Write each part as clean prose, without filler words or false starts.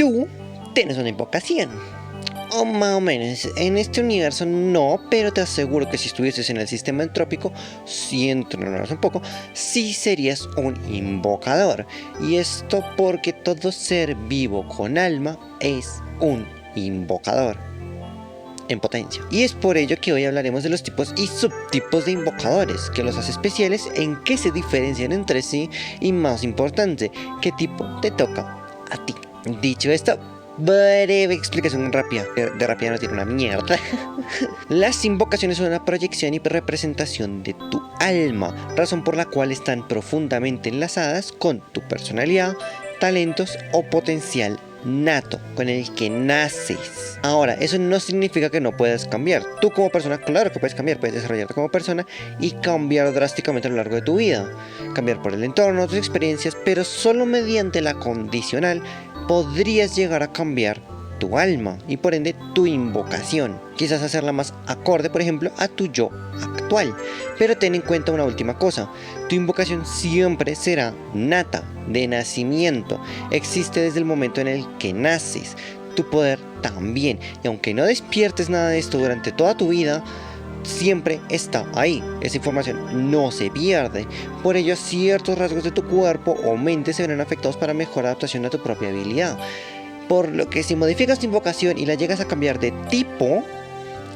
tú tienes una invocación. O más o menos, en este universo no, pero te aseguro que si estuvieses en el sistema entrópico, si entrenaras un poco, sí serías un invocador. Y esto porque todo ser vivo con alma es un invocador en potencia. Y es por ello que hoy hablaremos de los tipos y subtipos de invocadores, que los hace especiales, en qué se diferencian entre sí y, más importante, qué tipo te toca a ti. Dicho esto, breve explicación rápida. De rápida no tiene una mierda. Las invocaciones son una proyección y representación de tu alma, razón por la cual están profundamente enlazadas con tu personalidad, talentos o potencial nato con el que naces. Ahora, eso no significa que no puedas cambiar. Tú como persona, claro que puedes cambiar, puedes desarrollarte como persona y cambiar drásticamente a lo largo de tu vida. Cambiar por el entorno, tus experiencias, pero solo mediante la condicional podrías llegar a cambiar tu alma y por ende tu invocación. Quizás hacerla más acorde, por ejemplo, a tu yo actual. Pero ten en cuenta una última cosa: tu invocación siempre será nata, de nacimiento. Existe desde el momento en el que naces. Tu poder también. Y aunque no despiertes nada de esto durante toda tu vida, siempre está ahí. Esa información no se pierde. Por ello, ciertos rasgos de tu cuerpo o mente se verán afectados para mejor adaptación a tu propia habilidad. Por lo que si modificas tu invocación y la llegas a cambiar de tipo,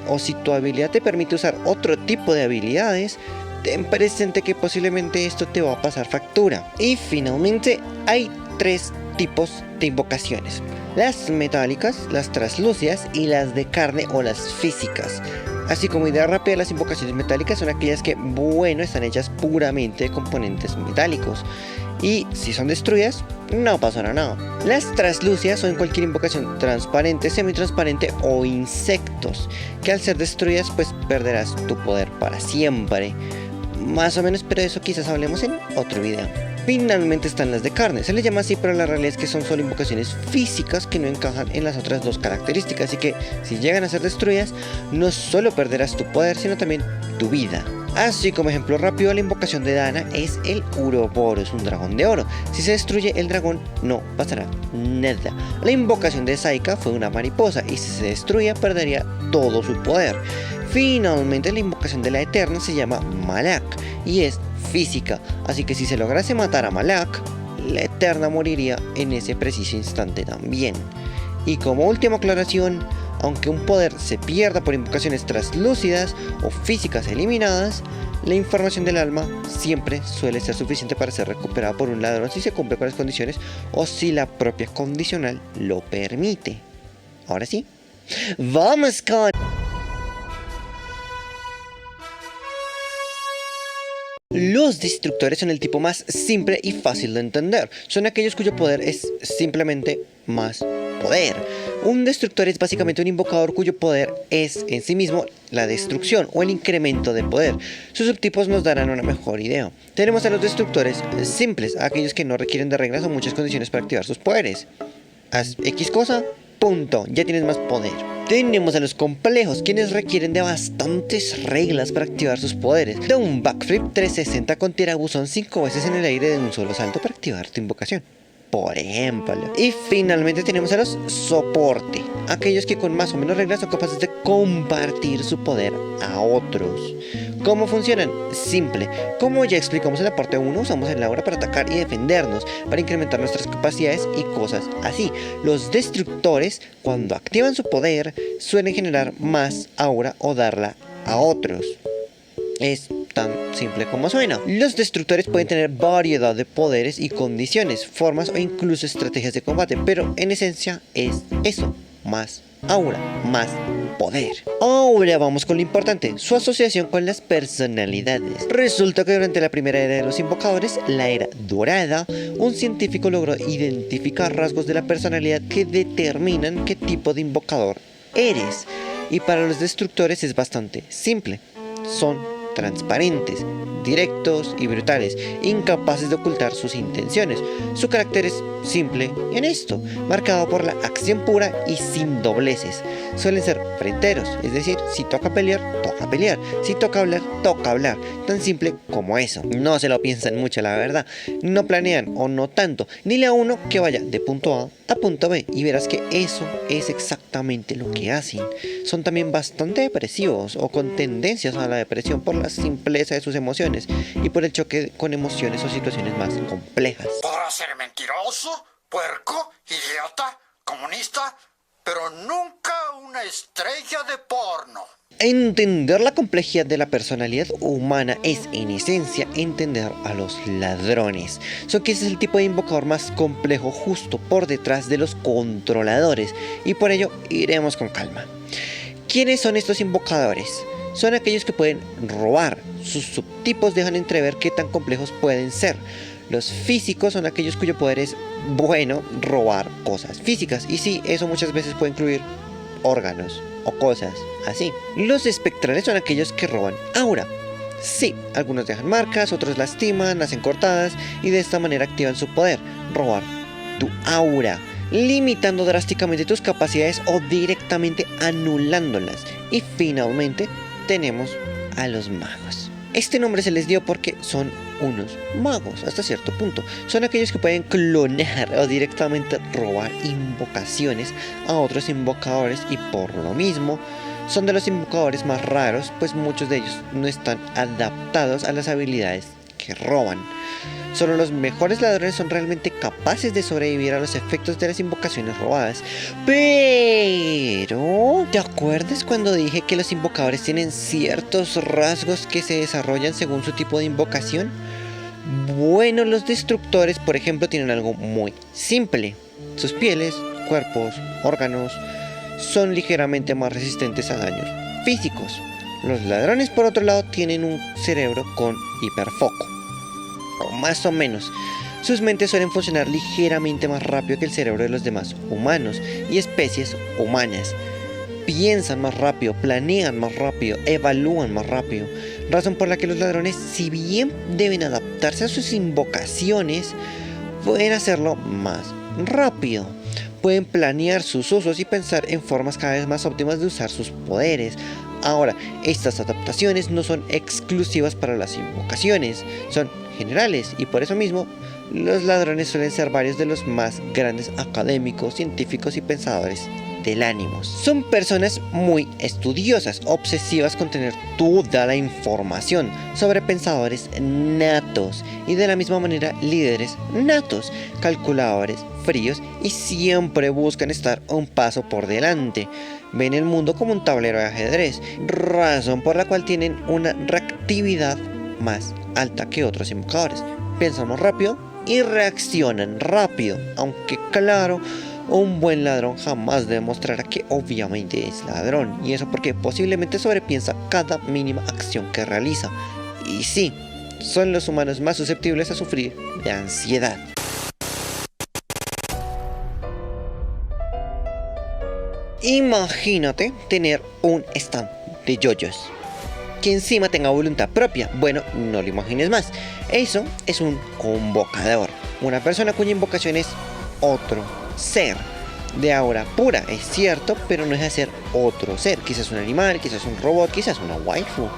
o si tu habilidad te permite usar otro tipo de habilidades, ten presente que posiblemente esto te va a pasar factura. Y finalmente hay tres tipos de invocaciones: las metálicas, las translúcidas y las de carne o las físicas. Así como idea rápida, las invocaciones metálicas son aquellas que, bueno, están hechas puramente de componentes metálicos. Y si son destruidas, no pasará nada. Las translúcidas son cualquier invocación transparente, semitransparente o insectos, que al ser destruidas pues perderás tu poder para siempre. Más o menos, pero eso quizás hablemos en otro video. Finalmente están las de carne. Se les llama así, pero la realidad es que son solo invocaciones físicas que no encajan en las otras dos características. Así que si llegan a ser destruidas, no solo perderás tu poder, sino también tu vida. Así como ejemplo rápido, la invocación de Dana es el Uroboros, un dragón de oro. Si se destruye el dragón, no pasará nada. La invocación de Saika fue una mariposa, y si se destruía, perdería todo su poder. Finalmente, la invocación de la Eterna se llama Malak y es física, así que si se lograse matar a Malak, la Eterna moriría en ese preciso instante también. Y como última aclaración, aunque un poder se pierda por invocaciones translúcidas o físicas eliminadas, la información del alma siempre suele ser suficiente para ser recuperada por un ladrón si se cumple con las condiciones o si la propia condicional lo permite. Ahora sí, vamos con... Los destructores son el tipo más simple y fácil de entender. Son aquellos cuyo poder es simplemente más poder. Un destructor es básicamente un invocador cuyo poder es en sí mismo la destrucción o el incremento de poder. Sus subtipos nos darán una mejor idea. Tenemos a los destructores simples, aquellos que no requieren de reglas o muchas condiciones para activar sus poderes. Haz X cosa, punto, ya tienes más poder. Tenemos a los complejos, quienes requieren de bastantes reglas para activar sus poderes. Da un backflip 360 con tirabuzón 5 veces en el aire de un solo salto para activar tu invocación, por ejemplo. Y finalmente tenemos a los soporte, aquellos que con más o menos reglas son capaces de compartir su poder a otros. ¿Cómo funcionan? Simple. Como ya explicamos en la parte 1, usamos el aura para atacar y defendernos, para incrementar nuestras capacidades y cosas así. Los destructores, cuando activan su poder, suelen generar más aura o darla a otros. Es tan simple como suena. Los destructores pueden tener variedad de poderes y condiciones, formas o incluso estrategias de combate, pero en esencia es eso: más aura, más poder. Ahora vamos con lo importante: su asociación con las personalidades. Resulta que durante la primera era de los invocadores, la era dorada, un científico logró identificar rasgos de la personalidad que determinan qué tipo de invocador eres. Y para los destructores es bastante simple: son transparentes, directos y brutales, incapaces de ocultar sus intenciones. Su carácter es simple y honesto, marcado por la acción pura y sin dobleces. suelen ser fronteros, es decir, si toca pelear, si toca hablar, tan simple como eso. No se lo piensan mucho, la verdad, no planean o no tanto, dile a uno que vaya de punto A a punto B y verás que eso es exactamente lo que hacen. Son también bastante depresivos o con tendencias a la depresión por la simpleza de sus emociones y por el choque con emociones o situaciones más complejas. Podrá ser mentiroso, puerco, idiota, comunista, pero nunca una estrella de porno. Entender la complejidad de la personalidad humana es, en esencia, entender a los ladrones. Que ese es el tipo de invocador más complejo, justo por detrás de los controladores, y por ello iremos con calma. ¿Quiénes son estos invocadores? Son aquellos que pueden robar. Sus subtipos dejan entrever qué tan complejos pueden ser. Los físicos son aquellos cuyo poder es, bueno, robar cosas físicas. Y sí, eso muchas veces puede incluir órganos o cosas así. Los espectrales son aquellos que roban aura. Sí, algunos dejan marcas, otros lastiman, hacen cortadas y de esta manera activan su poder, robar tu aura, limitando drásticamente tus capacidades o directamente anulándolas. Y finalmente tenemos a los magos. Este nombre se les dio porque son unos magos hasta cierto punto. Son aquellos que pueden clonar o directamente robar invocaciones a otros invocadores y por lo mismo son de los invocadores más raros, pues muchos de ellos no están adaptados a las habilidades que roban. Solo los mejores ladrones son realmente capaces de sobrevivir a los efectos de las invocaciones robadas. Pero, ¿te acuerdas cuando dije que los invocadores tienen ciertos rasgos que se desarrollan según su tipo de invocación? Bueno, los destructores, por ejemplo, tienen algo muy simple. Sus pieles, cuerpos, órganos son ligeramente más resistentes a daños físicos. Los ladrones, por otro lado, tienen un cerebro con hiperfoco. O más o menos. Sus mentes suelen funcionar ligeramente más rápido que el cerebro de los demás humanos y especies humanas. Piensan más rápido, planean más rápido, evalúan más rápido. Razón por la que los ladrones, si bien deben adaptarse a sus invocaciones, pueden hacerlo más rápido. Pueden planear sus usos y pensar en formas cada vez más óptimas de usar sus poderes. Ahora, estas adaptaciones no son exclusivas para las invocaciones, son generales y por eso mismo los ladrones suelen ser varios de los más grandes académicos, científicos y pensadores del ánimo. Son personas muy estudiosas, obsesivas con tener toda la información, sobre pensadores natos y de la misma manera líderes natos, calculadores fríos y siempre buscan estar un paso por delante. Ven el mundo como un tablero de ajedrez, razón por la cual tienen una reactividad más alta que otros invocadores. Piensan más rápido y reaccionan rápido, aunque claro, un buen ladrón jamás demostrará que obviamente es ladrón, y eso porque posiblemente sobrepiensa cada mínima acción que realiza. Y sí, son los humanos más susceptibles a sufrir de ansiedad. Imagínate tener un stand de yoyos que encima tenga voluntad propia. Bueno, no lo imagines más. Eso es un convocador, una persona cuya invocación es otro ser de aura pura, es cierto, pero no es de ser otro ser. Quizás un animal, quizás un robot, quizás una waifu.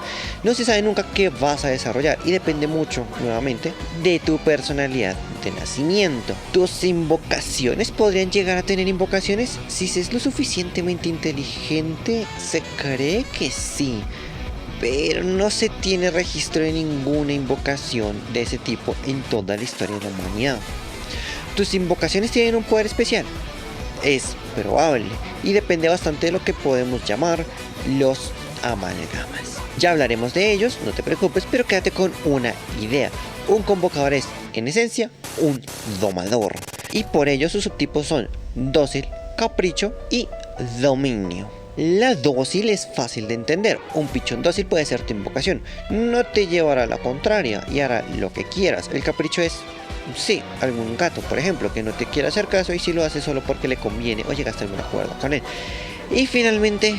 No se sabe nunca qué vas a desarrollar y depende mucho, nuevamente, de tu personalidad de nacimiento. Tus invocaciones podrían llegar a tener invocaciones. Si es lo suficientemente inteligente, se cree que sí, pero no se tiene registro de ninguna invocación de ese tipo en toda la historia de la humanidad. ¿Tus invocaciones tienen un poder especial? Es probable y depende bastante de lo que podemos llamar los amalgamas. Ya hablaremos de ellos, no te preocupes, pero quédate con una idea. Un convocador es, en esencia, un domador, y por ello sus subtipos son dócil, capricho y dominio. La dócil es fácil de entender. Un pichón dócil puede ser tu invocación, no te llevará a la contraria y hará lo que quieras. El capricho es, sí, algún gato, por ejemplo, que no te quiera hacer caso y si lo hace solo porque le conviene o llegaste a algún acuerdo con él. Y finalmente,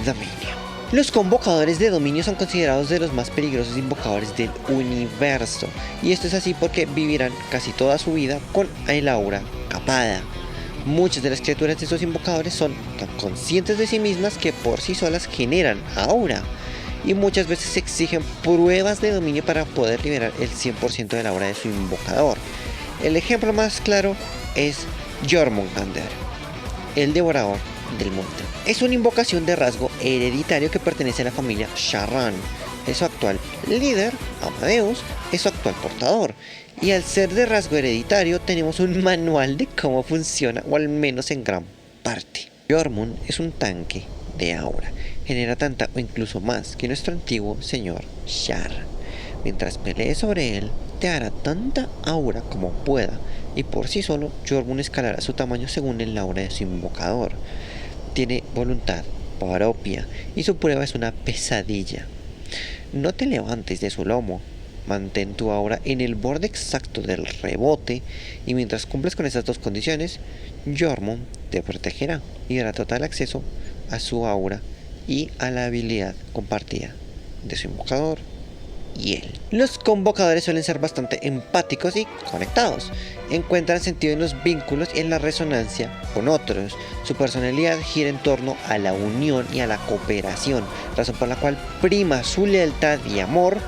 dominio. Los convocadores de dominio son considerados de los más peligrosos invocadores del universo. Y esto es así porque vivirán casi toda su vida con el aura capada. Muchas de las criaturas de estos invocadores son tan conscientes de sí mismas que por sí solas generan aura, y muchas veces exigen pruebas de dominio para poder liberar el 100% de la aura de su invocador. El ejemplo más claro es Jormungandr, el devorador del monte. Es una invocación de rasgo hereditario que pertenece a la familia Sharran. Es su actual líder, Amadeus, es su actual portador. Y al ser de rasgo hereditario tenemos un manual de cómo funciona, o al menos en gran parte. Jormungandr es un tanque de aura. Genera tanta o incluso más que nuestro antiguo señor Shar. Mientras pelees sobre él, te hará tanta aura como pueda, y por sí solo Jormungandr escalará su tamaño según el aura de su invocador. Tiene voluntad propia y su prueba es una pesadilla. No te levantes de su lomo, mantén tu aura en el borde exacto del rebote, y mientras cumples con esas dos condiciones, Jormungandr te protegerá y dará total acceso a su aura y a la habilidad compartida de su invocador y él. Los convocadores suelen ser bastante empáticos y conectados. Encuentran sentido en los vínculos y en la resonancia con otros. Su personalidad gira en torno a la unión y a la cooperación, razón por la cual prima su lealtad y amor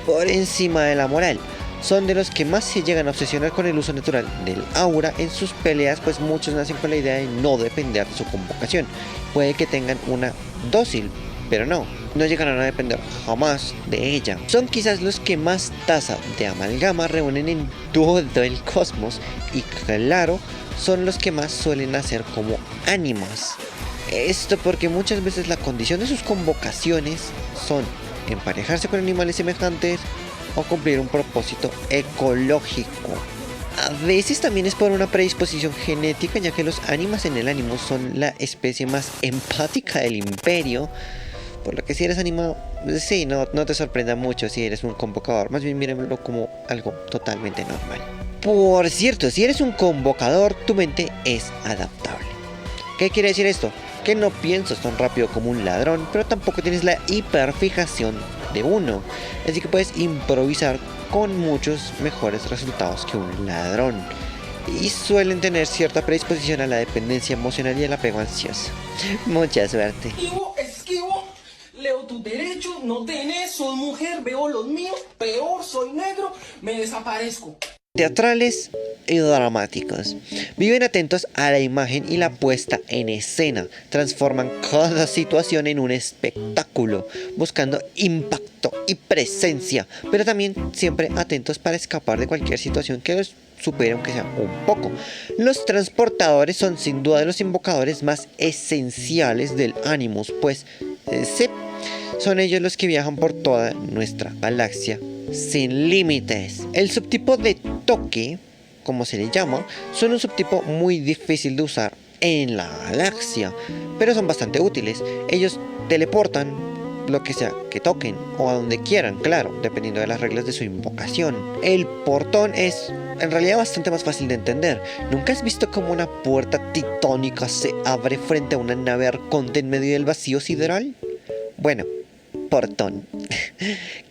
por encima de la moral. Son de los que más se llegan a obsesionar con el uso natural del aura en sus peleas, pues muchos nacen con la idea de no depender de su convocación. Puede que tengan una dócil, pero no llegarán a depender jamás de ella. Son quizás los que más tasa de amalgama reúnen en todo el cosmos, y claro, son los que más suelen hacer como ánimas. Esto porque muchas veces la condición de sus convocaciones son emparejarse con animales semejantes o cumplir un propósito ecológico. A veces también es por una predisposición genética, ya que los ánimas en el ánimo son la especie más empática del imperio. Por lo que si eres animado, sí, no te sorprenda mucho si eres un convocador. Más bien mírenlo como algo totalmente normal. Por cierto, si eres un convocador, tu mente es adaptable. ¿Qué quiere decir esto? Que no piensas tan rápido como un ladrón, pero tampoco tienes la hiperfijación de uno. Así que puedes improvisar con muchos mejores resultados que un ladrón. Y suelen tener cierta predisposición a la dependencia emocional y el apego ansioso. Mucha suerte. Esquivo. Leo tus derechos, no tenés, soy mujer, veo los míos, peor, soy negro, me desaparezco. Teatrales y dramáticos. Viven atentos a la imagen y la puesta en escena. Transforman cada situación en un espectáculo, buscando impacto y presencia, pero también siempre atentos para escapar de cualquier situación que los supere, aunque sea un poco. Los transportadores son sin duda los invocadores más esenciales del Animus, pues sí, son ellos los que viajan por toda nuestra galaxia sin límites. El subtipo de toque, como se le llama, son un subtipo muy difícil de usar en la galaxia, pero son bastante útiles. Ellos teleportan lo que sea que toquen, o a donde quieran, claro, dependiendo de las reglas de su invocación. El portón es en realidad bastante más fácil de entender. ¿Nunca has visto cómo una puerta titónica se abre frente a una nave arconte en medio del vacío sideral? Bueno, portón.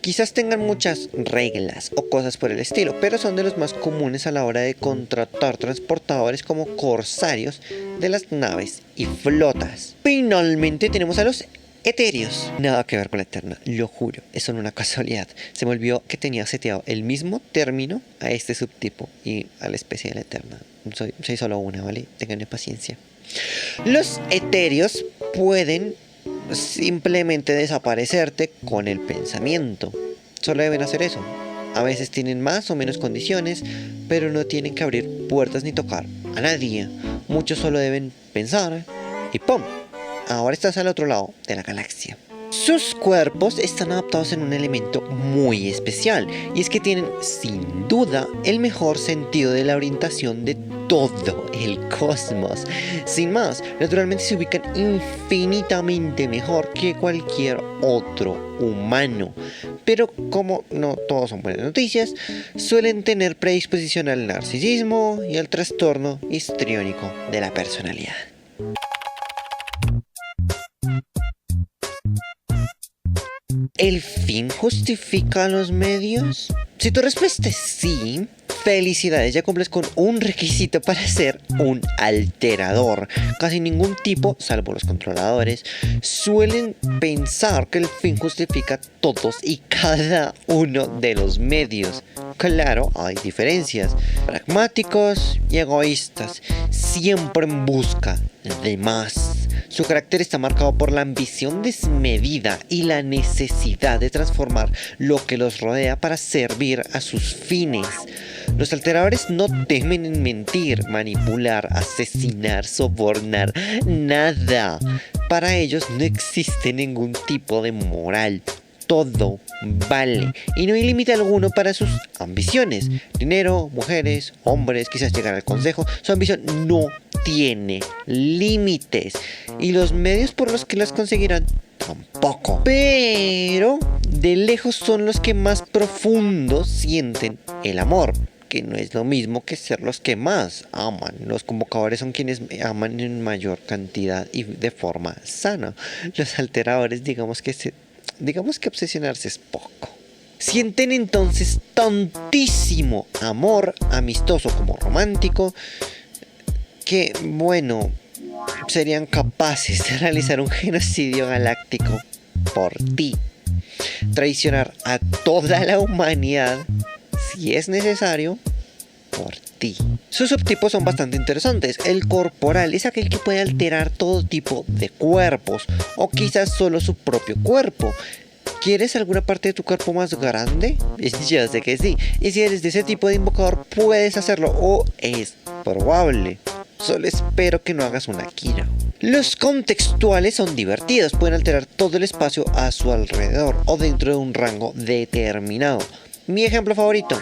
Quizás tengan muchas reglas o cosas por el estilo, pero son de los más comunes a la hora de contratar transportadores como corsarios de las naves y flotas. Finalmente tenemos a los etéreos. Nada que ver con la Eterna, lo juro, es solo una casualidad. Se me olvidó que tenía seteado el mismo término a este subtipo y a la especie de la Eterna. Soy solo una, ¿vale? Ténganme paciencia. Los etéreos pueden simplemente desaparecerte con el pensamiento. Solo deben hacer eso. A veces tienen más o menos condiciones, pero no tienen que abrir puertas ni tocar a nadie. Muchos solo deben pensar y ¡pum! Ahora estás al otro lado de la galaxia. Sus cuerpos están adaptados en un elemento muy especial, y es que tienen sin duda el mejor sentido de la orientación de todo el cosmos. Sin más, naturalmente se ubican infinitamente mejor que cualquier otro humano. Pero como no todos son buenas noticias, suelen tener predisposición al narcisismo y al trastorno histriónico de la personalidad. ¿El fin justifica los medios? Si tu respuesta es sí, Felicidades, ya cumples con un requisito para ser un alterador. Casi ningún tipo, salvo los controladores, suelen pensar que el fin justifica todos y cada uno de los medios. Claro, hay diferencias. Pragmáticos y egoístas, siempre en busca de más. Su carácter está marcado por la ambición desmedida y la necesidad de transformar lo que los rodea para servir a sus fines. Los alteradores no temen en mentir, manipular, asesinar, sobornar, nada. Para ellos no existe ningún tipo de moral. Todo vale y no hay límite alguno para sus ambiciones. Dinero, mujeres, hombres, quizás llegar al consejo. Su ambición no tiene límites y los medios por los que las conseguirán tampoco. Pero de lejos son los que más profundo sienten el amor, que no es lo mismo que ser los que más aman. Los convocadores son quienes aman en mayor cantidad y de forma sana. Los alteradores, digamos que obsesionarse es poco. Sienten entonces tantísimo amor, amistoso como romántico, que, bueno, serían capaces de realizar un genocidio galáctico por ti. Traicionar a toda la humanidad, si es necesario, por ti. Sus subtipos son bastante interesantes. El corporal es aquel que puede alterar todo tipo de cuerpos, o quizás solo su propio cuerpo. ¿Quieres alguna parte de tu cuerpo más grande? Yo sé que sí. Y si eres de ese tipo de invocador, puedes hacerlo, o es probable. Solo espero que no hagas una Kira. Los contextuales son divertidos. Pueden alterar todo el espacio a su alrededor o dentro de un rango determinado. Mi ejemplo favorito: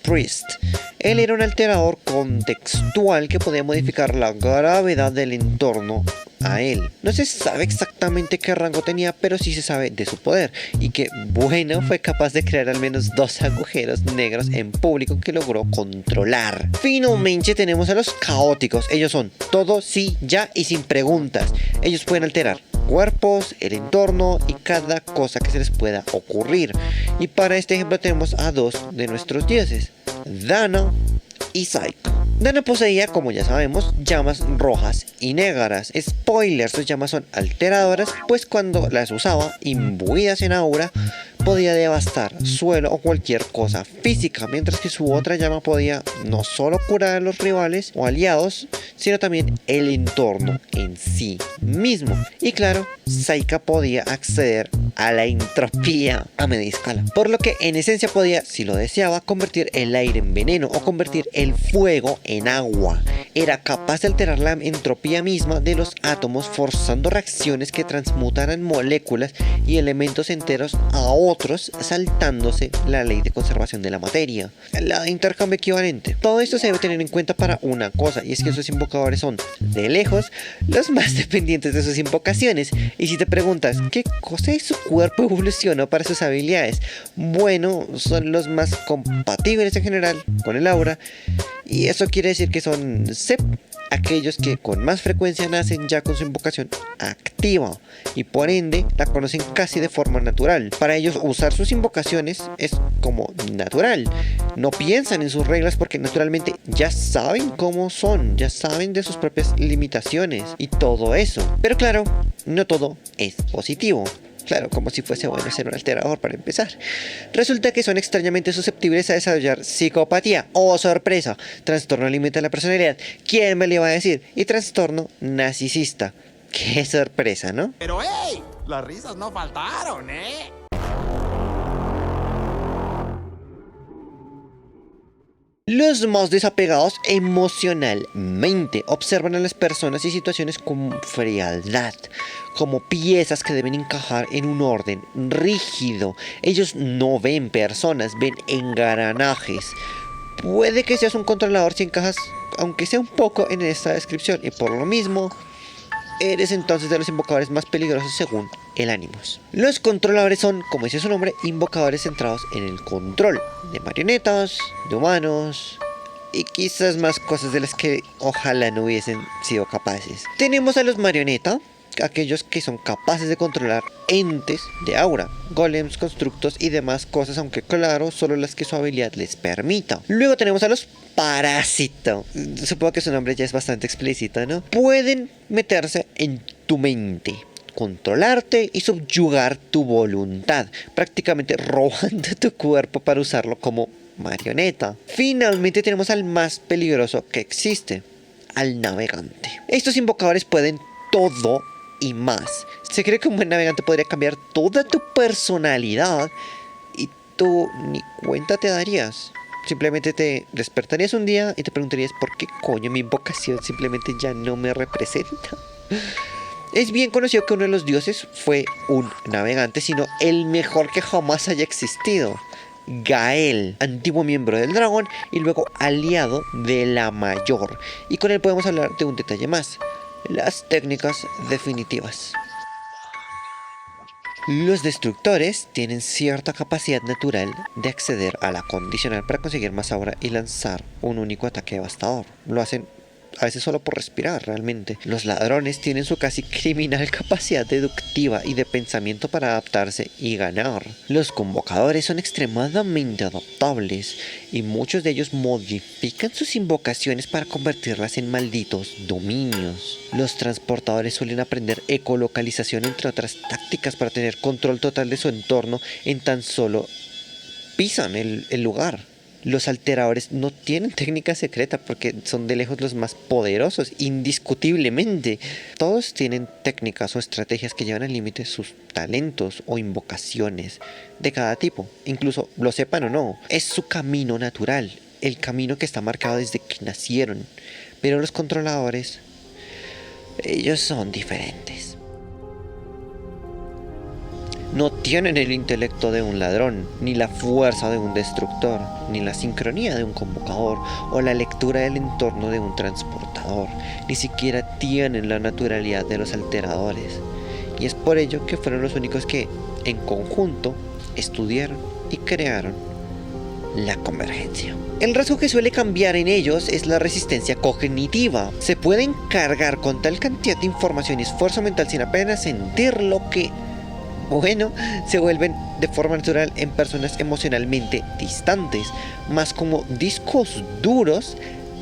Priest. Él era un alterador contextual que podía modificar la gravedad del entorno a él. No se sabe exactamente qué rango tenía, pero sí se sabe de su poder y que, bueno, fue capaz de crear al menos 2 agujeros negros en público que logró controlar. Finalmente tenemos a los caóticos. Ellos son todo, sí, ya y sin preguntas. Ellos pueden alterar cuerpos, el entorno y cada cosa que se les pueda ocurrir. Y para este ejemplo tenemos a 2 de nuestros dioses, Dana y Psycho. Dana poseía, como ya sabemos, llamas rojas y negras. Spoiler, sus llamas son alteradoras, pues cuando las usaba, imbuidas en aura, podía devastar suelo o cualquier cosa física, mientras que su otra llama podía no solo curar a los rivales o aliados, sino también el entorno en sí mismo. Y claro, Saika podía acceder a la entropía a media escala, por lo que en esencia podía, si lo deseaba, convertir el aire en veneno o convertir el fuego en agua. Era capaz de alterar la entropía misma de los átomos, forzando reacciones que transmutaran moléculas y elementos enteros a otros, saltándose la ley de conservación de la materia, la de intercambio equivalente. Todo esto se debe tener en cuenta para una cosa, y es que esos invocadores son, de lejos, los más dependientes de sus invocaciones. Y si te preguntas, ¿qué cosa de su cuerpo evolucionó para sus habilidades? Bueno, son los más compatibles en general con el aura, y eso quiere decir que son SEP, aquellos que con más frecuencia nacen ya con su invocación activa y por ende la conocen casi de forma natural. Para ellos usar sus invocaciones es como natural. No piensan en sus reglas porque naturalmente ya saben cómo son, ya saben de sus propias limitaciones y todo eso. Pero claro, no todo es positivo. Claro, como si fuese bueno ser un alterador para empezar. Resulta que son extrañamente susceptibles a desarrollar psicopatía. ¡Oh, sorpresa! Trastorno límite de la personalidad. ¿Quién me lo iba a decir? Y trastorno narcisista. ¡Qué sorpresa!, ¿no? Pero ¡hey! Las risas no faltaron, ¿eh? Los más desapegados emocionalmente observan a las personas y situaciones con frialdad, como piezas que deben encajar en un orden rígido. Ellos no ven personas, ven engranajes. Puede que seas un controlador si encajas, aunque sea un poco, en esta descripción, y por lo mismo eres entonces de los invocadores más peligrosos según el Animus. Los controladores son, como dice su nombre, invocadores centrados en el control de marionetas, de humanos y quizás más cosas de las que ojalá no hubiesen sido capaces. Tenemos a los marioneta, aquellos que son capaces de controlar entes de aura, golems, constructos y demás cosas, aunque claro, solo las que su habilidad les permita. Luego tenemos a los parásitos. Supongo que su nombre ya es bastante explícito, ¿no? Pueden meterse en tu mente, controlarte y subyugar tu voluntad, prácticamente robando tu cuerpo para usarlo como marioneta. Finalmente tenemos al más peligroso que existe, al navegante. Estos invocadores pueden todo y más. Se cree que un buen navegante podría cambiar toda tu personalidad y tú ni cuenta te darías. Simplemente te despertarías un día y te preguntarías por qué coño mi invocación simplemente ya no me representa. Es bien conocido que uno de los dioses fue un navegante, sino el mejor que jamás haya existido. Gael, antiguo miembro del dragón y luego aliado de la mayor. Y con él podemos hablar de un detalle más: las técnicas definitivas. Los destructores tienen cierta capacidad natural de acceder a la condicional para conseguir más aura y lanzar un único ataque devastador. Lo hacen a veces solo por respirar realmente. Los ladrones tienen su casi criminal capacidad deductiva y de pensamiento para adaptarse y ganar. Los convocadores son extremadamente adaptables y muchos de ellos modifican sus invocaciones para convertirlas en malditos dominios. Los transportadores suelen aprender ecolocalización entre otras tácticas para tener control total de su entorno en tan solo pisan el lugar. Los alteradores no tienen técnica secreta porque son de lejos los más poderosos, indiscutiblemente. Todos tienen técnicas o estrategias que llevan al límite sus talentos o invocaciones de cada tipo, incluso lo sepan o no. Es su camino natural, el camino que está marcado desde que nacieron. Pero los controladores, ellos son diferentes. No tienen el intelecto de un ladrón, ni la fuerza de un destructor, ni la sincronía de un convocador, o la lectura del entorno de un transportador. Ni siquiera tienen la naturalidad de los alteradores. Y es por ello que fueron los únicos que, en conjunto, estudiaron y crearon la convergencia. El rasgo que suele cambiar en ellos es la resistencia cognitiva. Se pueden cargar con tal cantidad de información y esfuerzo mental sin apenas sentir lo que... Bueno, se vuelven de forma natural en personas emocionalmente distantes, más como discos duros,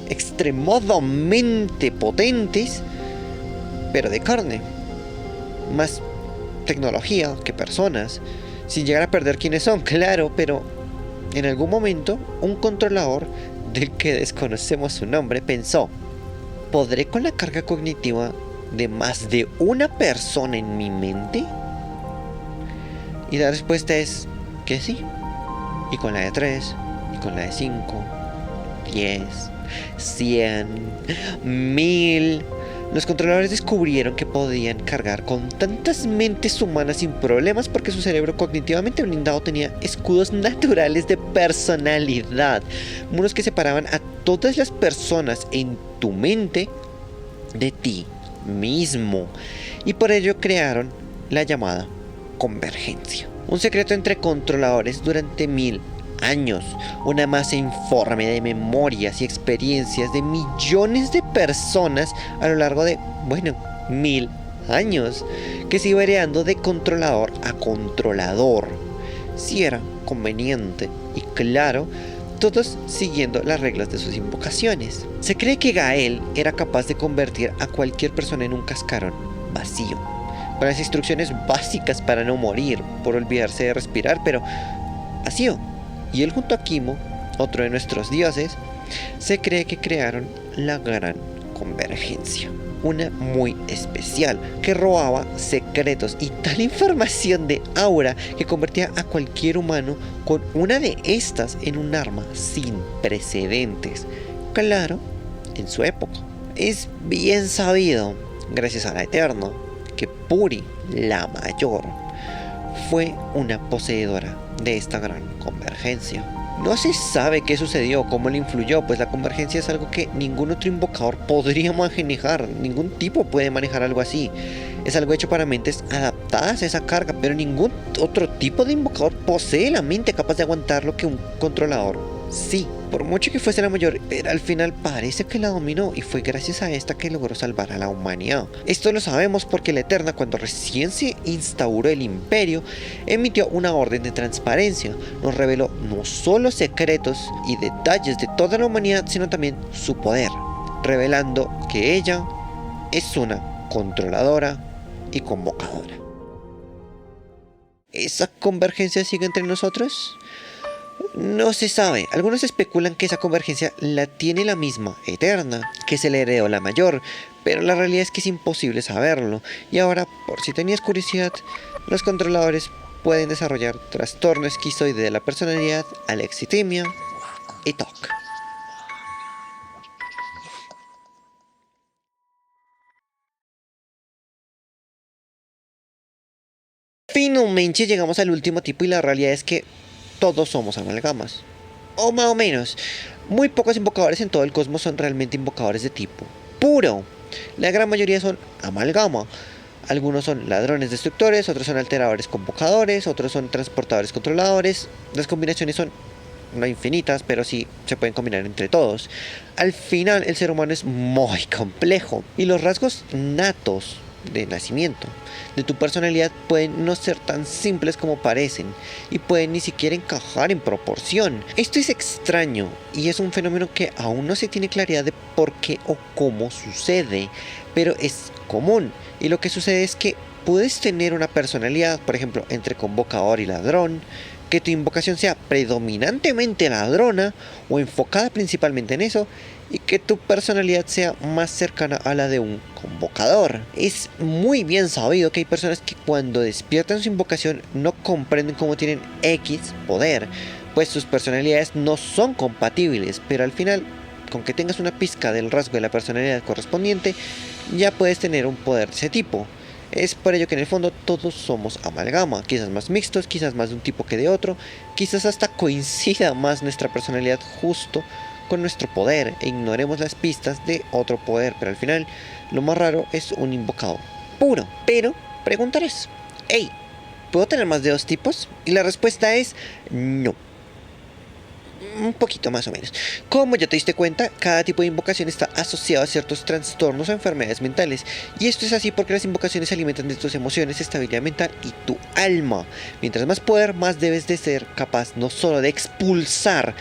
extremadamente potentes, pero de carne. Más tecnología que personas, sin llegar a perder quiénes son, claro, pero en algún momento un controlador, del que desconocemos su nombre, pensó: ¿podré con la carga cognitiva de más de una persona en mi mente? Y la respuesta es que sí. Y con la de 3, y con la de 5, 10, 100, 1000. Los controladores descubrieron que podían cargar con tantas mentes humanas sin problemas porque su cerebro cognitivamente blindado tenía escudos naturales de personalidad. Muros que separaban a todas las personas en tu mente de ti mismo. Y por ello crearon la llamada convergencia. Un secreto entre controladores durante 1000 años. Una masa informe de memorias y experiencias de millones de personas a lo largo de, 1000 años, que se iba heredando de controlador a controlador, si era conveniente, y claro, todos siguiendo las reglas de sus invocaciones. Se cree que Gael era capaz de convertir a cualquier persona en un cascarón vacío, con las instrucciones básicas para no morir por olvidarse de respirar, pero vacío. Y él junto a Kimo, otro de nuestros dioses, se cree que crearon la gran convergencia. Una muy especial que robaba secretos y tal información de aura que convertía a cualquier humano con una de estas en un arma sin precedentes. Claro, en su época. Es bien sabido, gracias a la Eterna, que Puri, la mayor, fue una poseedora de esta gran convergencia. No se sabe qué sucedió, cómo le influyó, pues la convergencia es algo que ningún otro invocador podría manejar. Ningún tipo puede manejar algo así. Es algo hecho para mentes adaptadas a esa carga, pero ningún otro tipo de invocador posee la mente capaz de aguantar lo que un controlador Sí, por mucho que fuese la mayor, pero al final parece que la dominó y fue gracias a esta que logró salvar a la humanidad. Esto lo sabemos porque la Eterna, cuando recién se instauró el imperio, emitió una orden de transparencia. Nos reveló no solo secretos y detalles de toda la humanidad, sino también su poder, revelando que ella es una controladora y convocadora. ¿Esa convergencia sigue entre nosotros? No se sabe. Algunos especulan que esa convergencia la tiene la misma Eterna, que se le heredó la mayor, pero la realidad es que es imposible saberlo. Y ahora, por si tenías curiosidad, los controladores pueden desarrollar trastorno esquizoide de la personalidad, alexitimia y TOC. Finalmente llegamos al último tipo y la realidad es que todos somos amalgamas. O más o menos. Muy pocos invocadores en todo el cosmos son realmente invocadores de tipo puro. La gran mayoría son amalgama. Algunos son ladrones destructores, otros son alteradores convocadores, otros son transportadores controladores. Las combinaciones son no infinitas, pero sí se pueden combinar entre todos. Al final el ser humano es muy complejo y los rasgos natos de nacimiento de tu personalidad pueden no ser tan simples como parecen y pueden ni siquiera encajar en proporción. Esto es extraño y es un fenómeno que aún no se tiene claridad de por qué o cómo sucede, pero es común y lo que sucede es que puedes tener una personalidad, por ejemplo, entre convocador y ladrón, que tu invocación sea predominantemente ladrona o enfocada principalmente en eso, y que tu personalidad sea más cercana a la de un convocador. Es muy bien sabido que hay personas que cuando despiertan su invocación no comprenden cómo tienen X poder, pues sus personalidades no son compatibles, pero al final, con que tengas una pizca del rasgo de la personalidad correspondiente, ya puedes tener un poder de ese tipo. Es por ello que en el fondo todos somos amalgama, quizás más mixtos, quizás más de un tipo que de otro, quizás hasta coincida más nuestra personalidad justo con nuestro poder e ignoremos las pistas de otro poder, pero al final lo más raro es un invocador puro. Pero preguntarás, hey, ¿puedo tener más de dos tipos? Y la respuesta es no. Un poquito más o menos. Como ya te diste cuenta, cada tipo de invocación está asociado a ciertos trastornos o enfermedades mentales. Y esto es así porque las invocaciones se alimentan de tus emociones, estabilidad mental y tu alma. Mientras más poder, más debes de ser capaz no solo de expulsar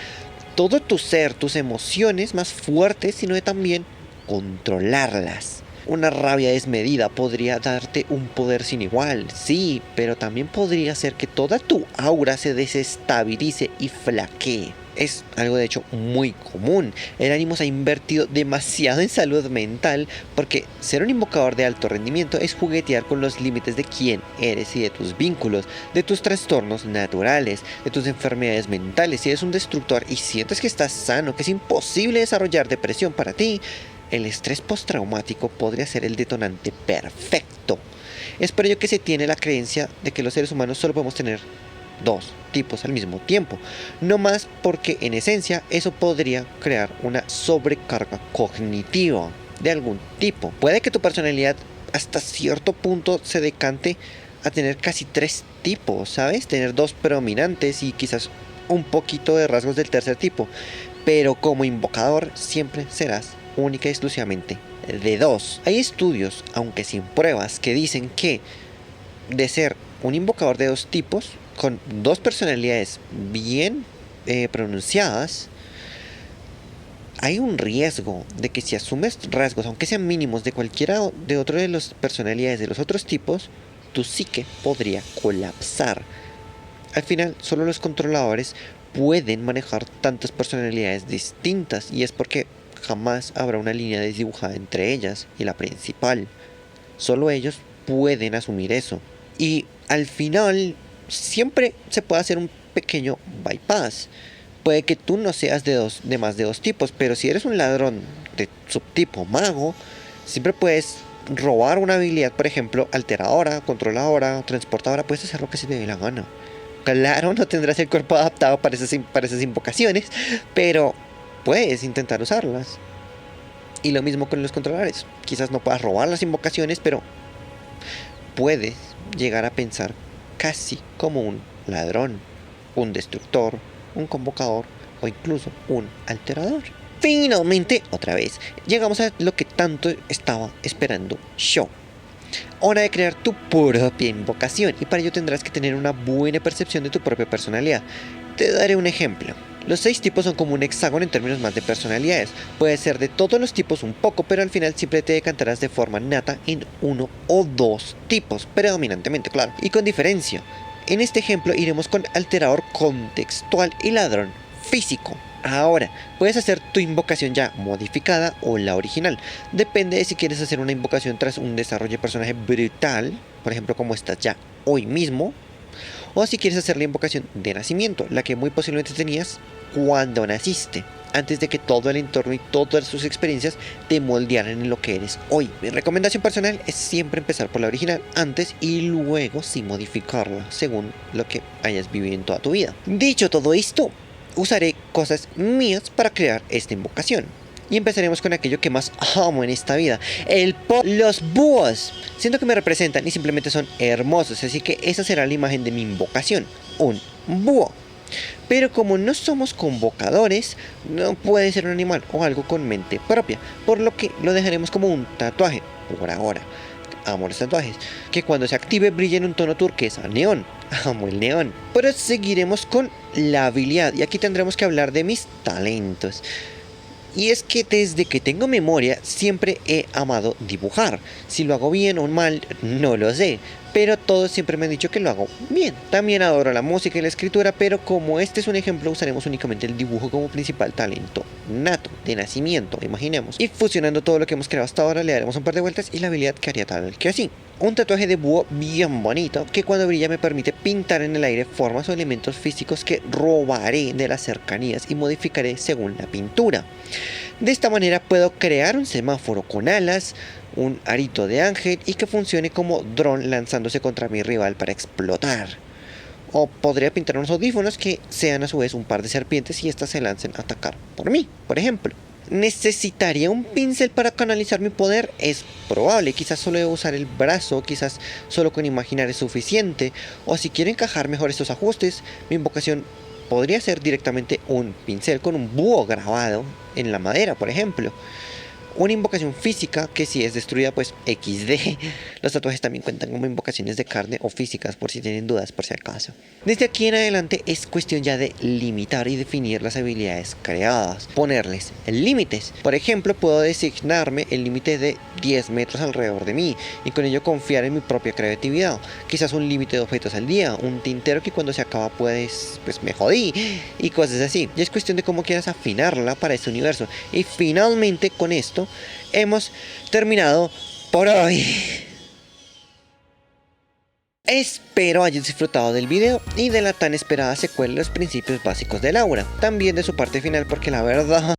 todo tu ser, tus emociones más fuertes, sino de también controlarlas. Una rabia desmedida podría darte un poder sin igual, sí, pero también podría hacer que toda tu aura se desestabilice y flaquee. Es algo de hecho muy común. El ánimo se ha invertido demasiado en salud mental porque ser un invocador de alto rendimiento es juguetear con los límites de quién eres y de tus vínculos, de tus trastornos naturales, de tus enfermedades mentales. Si eres un destructor y sientes que estás sano, que es imposible desarrollar depresión para ti, el estrés postraumático podría ser el detonante perfecto. Es por ello que se tiene la creencia de que los seres humanos solo podemos tener dos tipos al mismo tiempo, no más porque en esencia eso podría crear una sobrecarga cognitiva de algún tipo. Puede que tu personalidad hasta cierto punto se decante a tener casi tres tipos, ¿sabes? Tener dos predominantes y quizás un poquito de rasgos del tercer tipo, pero como invocador siempre serás única y exclusivamente de dos. Hay estudios, aunque sin pruebas, que dicen que de ser un invocador de dos tipos, con dos personalidades bien pronunciadas, hay un riesgo de que si asumes rasgos, aunque sean mínimos, de cualquiera de otro de las personalidades de los otros tipos, tu psique podría colapsar. Al final, solo los controladores pueden manejar tantas personalidades distintas, y es porque jamás habrá una línea desdibujada entre ellas y la principal. Solo ellos pueden asumir eso. Y al final siempre se puede hacer un pequeño bypass. Puede que tú no seas de más de dos tipos, pero si eres un ladrón de subtipo mago, siempre puedes robar una habilidad, por ejemplo, alteradora, controladora, transportadora. Puedes hacer lo que se te dé la gana. Claro, no tendrás el cuerpo adaptado para esas invocaciones, pero puedes intentar usarlas. Y lo mismo con los controladores. Quizás no puedas robar las invocaciones, pero puedes llegar a pensar casi como un ladrón, un destructor, un convocador o incluso un alterador. Finalmente, otra vez, llegamos a lo que tanto estaba esperando yo. Hora de crear tu propia invocación, y para ello tendrás que tener una buena percepción de tu propia personalidad. Te daré un ejemplo. Los 6 tipos son como un hexágono en términos más de personalidades. Puede ser de todos los tipos un poco, pero al final siempre te decantarás de forma nata en 1 o 2 tipos, predominantemente, claro, y con diferencia. En este ejemplo iremos con alterador contextual y ladrón físico. Ahora, puedes hacer tu invocación ya modificada o la original. Depende de si quieres hacer una invocación tras un desarrollo de personaje brutal, por ejemplo como estás ya hoy mismo, o si quieres hacer la invocación de nacimiento, la que muy posiblemente tenías cuando naciste, antes de que todo el entorno y todas sus experiencias te moldearan en lo que eres hoy. Mi recomendación personal es siempre empezar por la original antes y luego sí modificarla según lo que hayas vivido en toda tu vida. Dicho todo esto, usaré cosas mías para crear esta invocación. Y empezaremos con aquello que más amo en esta vida, los búhos. Siento que me representan y simplemente son hermosos, así que esa será la imagen de mi invocación, un búho. Pero como no somos convocadores, no puede ser un animal o algo con mente propia, por lo que lo dejaremos como un tatuaje, por ahora. Amo los tatuajes, que cuando se active brilla en un tono turquesa neón. Amo el neón. Pero seguiremos con la habilidad, y aquí tendremos que hablar de mis talentos. Y es que desde que tengo memoria siempre he amado dibujar. Si lo hago bien o mal, no lo sé, pero todos siempre me han dicho que lo hago bien. También adoro la música y la escritura, pero como este es un ejemplo, usaremos únicamente el dibujo como principal talento nato, de nacimiento, imaginemos. Y fusionando todo lo que hemos creado hasta ahora, le daremos un par de vueltas y la habilidad quedaría tal que así. Un tatuaje de búho bien bonito, que cuando brilla me permite pintar en el aire formas o elementos físicos que robaré de las cercanías y modificaré según la pintura. De esta manera puedo crear un semáforo con alas, un arito de ángel y que funcione como dron lanzándose contra mi rival para explotar. O podría pintar unos audífonos que sean a su vez un par de serpientes y estas se lancen a atacar por mí, por ejemplo. ¿Necesitaría un pincel para canalizar mi poder? Es probable, quizás solo debo usar el brazo, quizás solo con imaginar es suficiente, o si quiero encajar mejor estos ajustes, mi invocación podría ser directamente un pincel con un búho grabado en la madera, por ejemplo. Una invocación física que si es destruida pues XD. Los tatuajes también cuentan como invocaciones de carne o físicas por si tienen dudas por si acaso. Desde aquí en adelante es cuestión ya de limitar y definir las habilidades creadas. Ponerles límites. Por ejemplo, puedo designarme el límite de 10 metros alrededor de mí y con ello confiar en mi propia creatividad. Quizás un límite de objetos al día, un tintero que cuando se acaba pues me jodí y cosas así. Y es cuestión de cómo quieras afinarla para este universo. Y finalmente con esto hemos terminado por hoy. Espero hayas disfrutado del video y de la tan esperada secuela de los principios básicos de Laura. También de su parte final porque la verdad...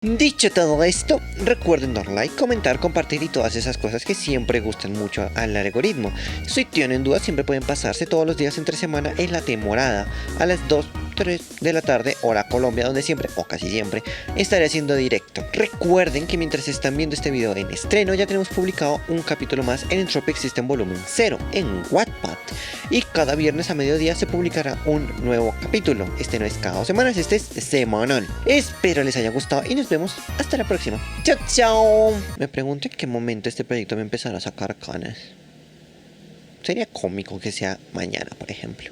Dicho todo esto, recuerden dar like, comentar, compartir y todas esas cosas que siempre gustan mucho al algoritmo. Si tienen dudas siempre pueden pasarse todos los días entre semana en la temporada a las 2-3 de la tarde hora Colombia, donde siempre o casi siempre estaré haciendo directo. Recuerden que mientras están viendo este video en estreno ya tenemos publicado un capítulo más en Entropic System volumen 0 en Wattpad y cada viernes a mediodía se publicará un nuevo capítulo. Este no es cada 2 semanas, este es semanal. Espero les haya gustado y nos vemos hasta la próxima. Chao, chao. Me pregunto en qué momento este proyecto me empezará a sacar canas. Sería cómico que sea mañana, por ejemplo.